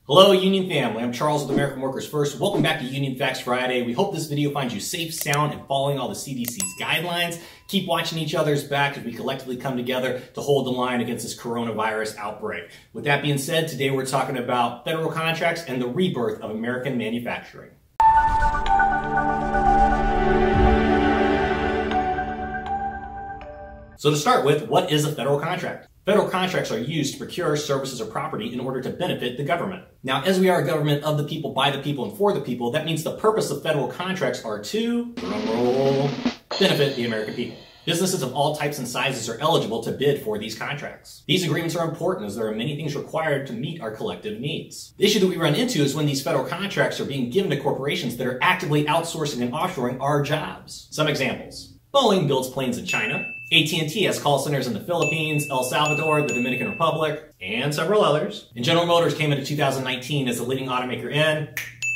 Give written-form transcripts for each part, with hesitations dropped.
Hello, Union family. I'm Charles with American Workers First. Welcome back to Union Facts Friday. We hope this video finds you safe, sound, and following all the CDC's guidelines. Keep watching each other's back as we collectively come together to hold the line against this coronavirus outbreak. With that being said, today we're talking about federal contracts and the rebirth of American manufacturing. So to start with, what is a federal contract? Federal contracts are used to procure services or property in order to benefit the government. Now, as we are a government of the people, by the people, and for the people, that means the purpose of federal contracts are to, drumroll, benefit the American people. Businesses of all types and sizes are eligible to bid for these contracts. These agreements are important as there are many things required to meet our collective needs. The issue that we run into is when these federal contracts are being given to corporations that are actively outsourcing and offshoring our jobs. Some examples. Boeing builds planes in China. AT&T has call centers in the Philippines, El Salvador, the Dominican Republic, and several others. And General Motors came into 2019 as the leading automaker in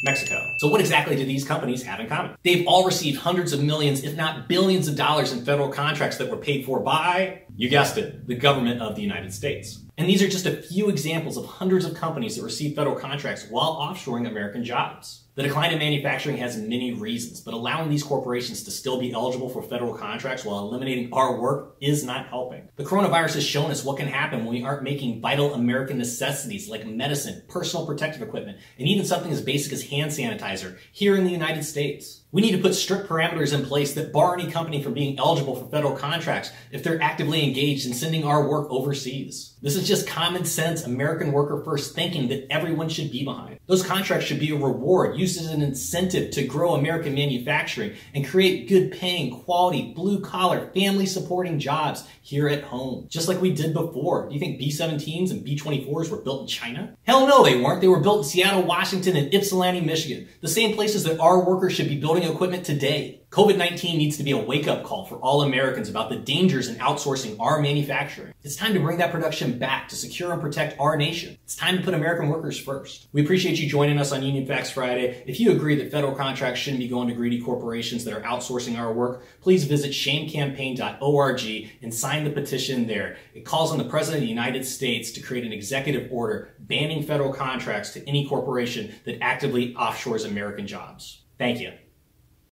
Mexico. So what exactly do these companies have in common? They've all received hundreds of millions, if not billions of dollars in federal contracts that were paid for by, you guessed it, the government of the United States. And these are just a few examples of hundreds of companies that receive federal contracts while offshoring American jobs. The decline in manufacturing has many reasons, but allowing these corporations to still be eligible for federal contracts while eliminating our work is not helping. The coronavirus has shown us what can happen when we aren't making vital American necessities like medicine, personal protective equipment, and even something as basic as hand sanitizer here in the United States. We need to put strict parameters in place that bar any company from being eligible for federal contracts if they're actively engaged in sending our work overseas. This is just common sense American worker first thinking that everyone should be behind. Those contracts should be a reward used as an incentive to grow American manufacturing and create good paying, quality, blue collar, family supporting jobs here at home. Just like we did before. Do you think B-17s and B-24s were built in China? Hell no, they weren't. They were built in Seattle, Washington, and Ypsilanti, Michigan. The same places that our workers should be building equipment today. COVID-19 needs to be a wake-up call for all Americans about the dangers in outsourcing our manufacturing. It's time to bring that production back to secure and protect our nation. It's time to put American workers first. We appreciate you joining us on Union Facts Friday. If you agree that federal contracts shouldn't be going to greedy corporations that are outsourcing our work, please visit shamecampaign.org and sign the petition there. It calls on the President of the United States to create an executive order banning federal contracts to any corporation that actively offshores American jobs. Thank you.